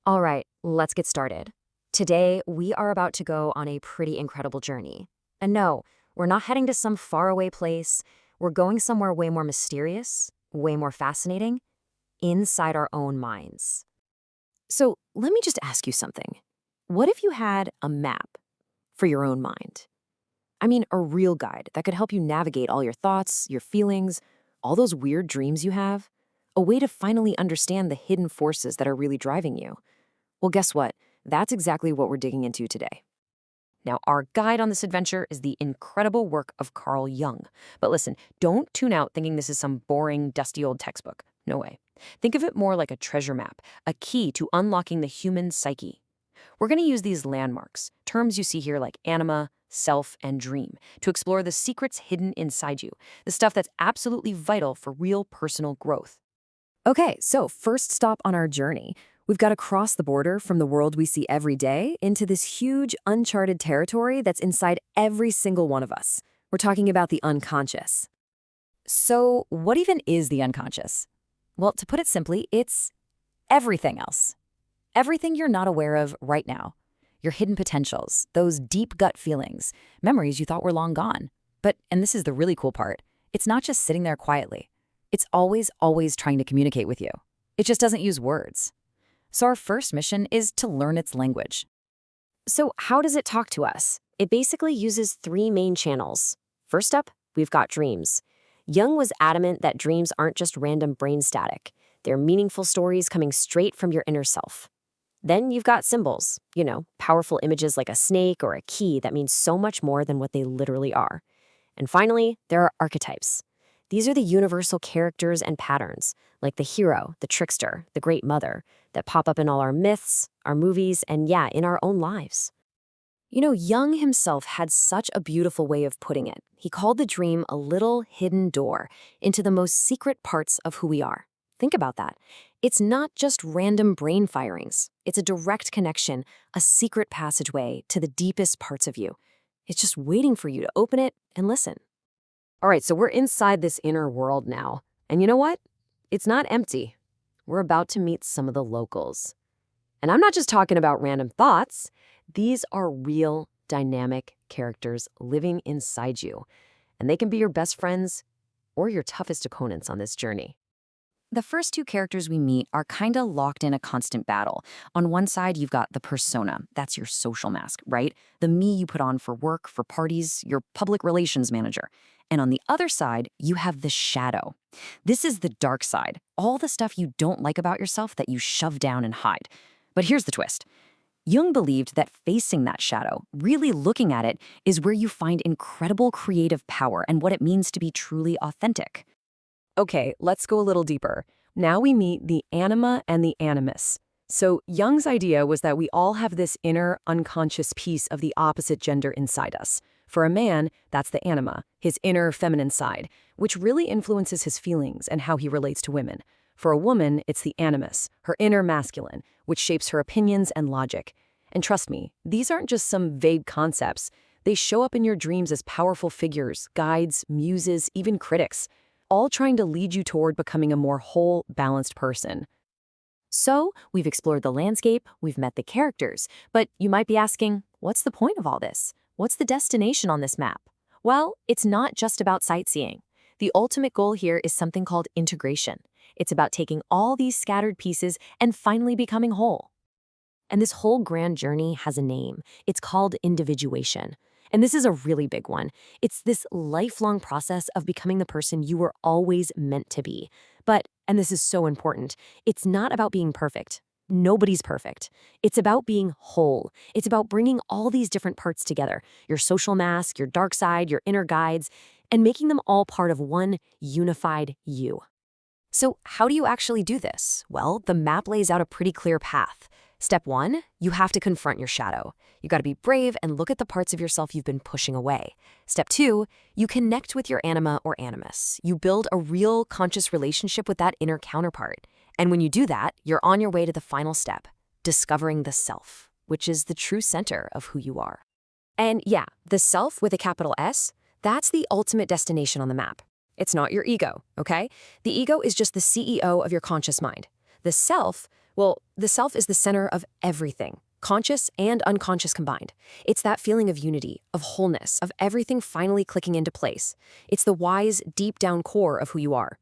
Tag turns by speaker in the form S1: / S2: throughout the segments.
S1: All right, let's get started. Today, we are about to go on a pretty incredible journey. And no, we're not heading to some faraway place. We're going somewhere way more mysterious, way more fascinating, inside our own minds. So, let me just ask you something. What if you had a map for your own mind? I mean, a real guide that could help you navigate all your thoughts, your feelings, all those weird dreams you have? A way to finally understand the hidden forces that are really driving you. Well, guess what? That's exactly what we're digging into today. Now, our guide on this adventure is the incredible work of Carl Jung. But listen, don't tune out thinking this is some boring, dusty old textbook. No way. Think of it more like a treasure map, a key to unlocking the human psyche. We're going to use these landmarks, terms you see here like anima, self, and dream, to explore the secrets hidden inside you, the stuff that's absolutely vital for real personal growth. Okay, so first stop on our journey. We've got to cross the border from the world we see every day into this huge, uncharted territory that's inside every single one of us. We're talking about the unconscious. So, what even is the unconscious? Well, to put it simply, it's everything else. Everything you're not aware of right now. Your hidden potentials, those deep gut feelings, memories you thought were long gone. But, and this is the really cool part, it's not just sitting there quietly. It's always trying to communicate with you. It just doesn't use words. So our first mission is to learn its language. So how does it talk to us? It basically uses three main channels. First up, we've got dreams. Jung was adamant that dreams aren't just random brain static. They're meaningful stories coming straight from your inner self. Then you've got symbols, powerful images like a snake or a key that means so much more than what they literally are. And finally, there are archetypes. These are the universal characters and patterns, like the hero, the trickster, the great mother, that pop up in all our myths, our movies, and in our own lives. Jung himself had such a beautiful way of putting it. He called the dream a little hidden door into the most secret parts of who we are. Think about that. It's not just random brain firings. It's a direct connection, a secret passageway to the deepest parts of you. It's just waiting for you to open it and listen. All right, so we're inside this inner world now. And you know what? It's not empty. We're about to meet some of the locals. And I'm not just talking about random thoughts. These are real, dynamic characters living inside you. And they can be your best friends or your toughest opponents on this journey. The first two characters we meet are kind of locked in a constant battle. On one side, you've got the persona. That's your social mask, right? The me you put on for work, for parties, your public relations manager. And on the other side, you have the shadow. This is the dark side, all the stuff you don't like about yourself that you shove down and hide. But here's the twist. Jung believed that facing that shadow, really looking at it, is where you find incredible creative power and what it means to be truly authentic. Okay, let's go a little deeper. Now we meet the anima and the animus. So Jung's idea was that we all have this inner, unconscious piece of the opposite gender inside us. For a man, that's the anima, his inner feminine side, which really influences his feelings and how he relates to women. For a woman, it's the animus, her inner masculine, which shapes her opinions and logic. And trust me, these aren't just some vague concepts. They show up in your dreams as powerful figures, guides, muses, even critics, all trying to lead you toward becoming a more whole, balanced person. So, we've explored the landscape, we've met the characters, but you might be asking, what's the point of all this? What's the destination on this map? Well, it's not just about sightseeing. The ultimate goal here is something called integration. It's about taking all these scattered pieces and finally becoming whole. And this whole grand journey has a name. It's called individuation. And this is a really big one. It's this lifelong process of becoming the person you were always meant to be. But, and this is so important, it's not about being perfect. Nobody's perfect. It's about being whole. It's about bringing all these different parts together, your social mask, your dark side, your inner guides, and making them all part of one unified you. So how do you actually do this? Well, the map lays out a pretty clear path. Step 1, you have to confront your shadow. You got to be brave and look at the parts of yourself you've been pushing away. Step 2, you connect with your anima or animus. You build a real conscious relationship with that inner counterpart. And when you do that, you're on your way to the final step, discovering the self, which is the true center of who you are. And the self with a capital S, that's the ultimate destination on the map. It's not your ego, okay? The ego is just the CEO of your conscious mind. The self,
S2: Well, the self is the center of everything, conscious and unconscious combined. It's that feeling of unity, of wholeness, of everything finally clicking into place. It's the wise, deep down core of who you are.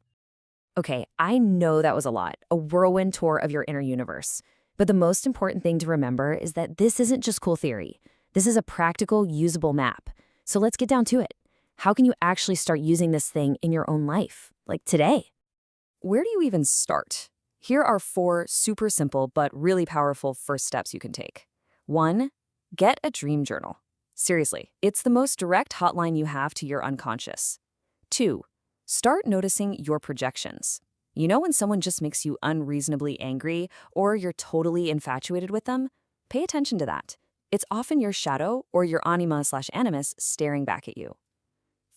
S1: Okay, I know that was a lot, a whirlwind tour of your inner universe. But the most important thing to remember is that this isn't just cool theory. This is a practical, usable map. So let's get down to it. How can you actually start using this thing in your own life, like today?
S2: Where do you even start? Here are 4 super simple but really powerful first steps you can take. 1. Get a dream journal. Seriously, it's the most direct hotline you have to your unconscious. 2. Start noticing your projections. You know when someone just makes you unreasonably angry or you're totally infatuated with them? Pay attention to that. It's often your shadow or your anima/animus staring back at you.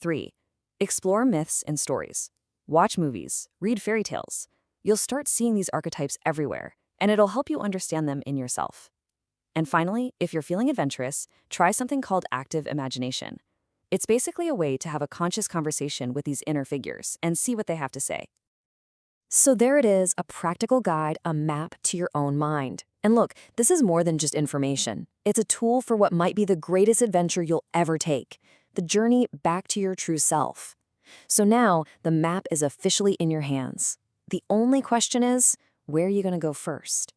S2: 3. Explore myths and stories. Watch movies, read fairy tales. You'll start seeing these archetypes everywhere, and it'll help you understand them in yourself. And finally, if you're feeling adventurous, try something called active imagination. It's basically a way to have a conscious conversation with these inner figures and see what they have to say.
S1: So there it is, a practical guide, a map to your own mind. And look, this is more than just information. It's a tool for what might be the greatest adventure you'll ever take, the journey back to your true self. So now, the map is officially in your hands. The only question is, where are you going to go first?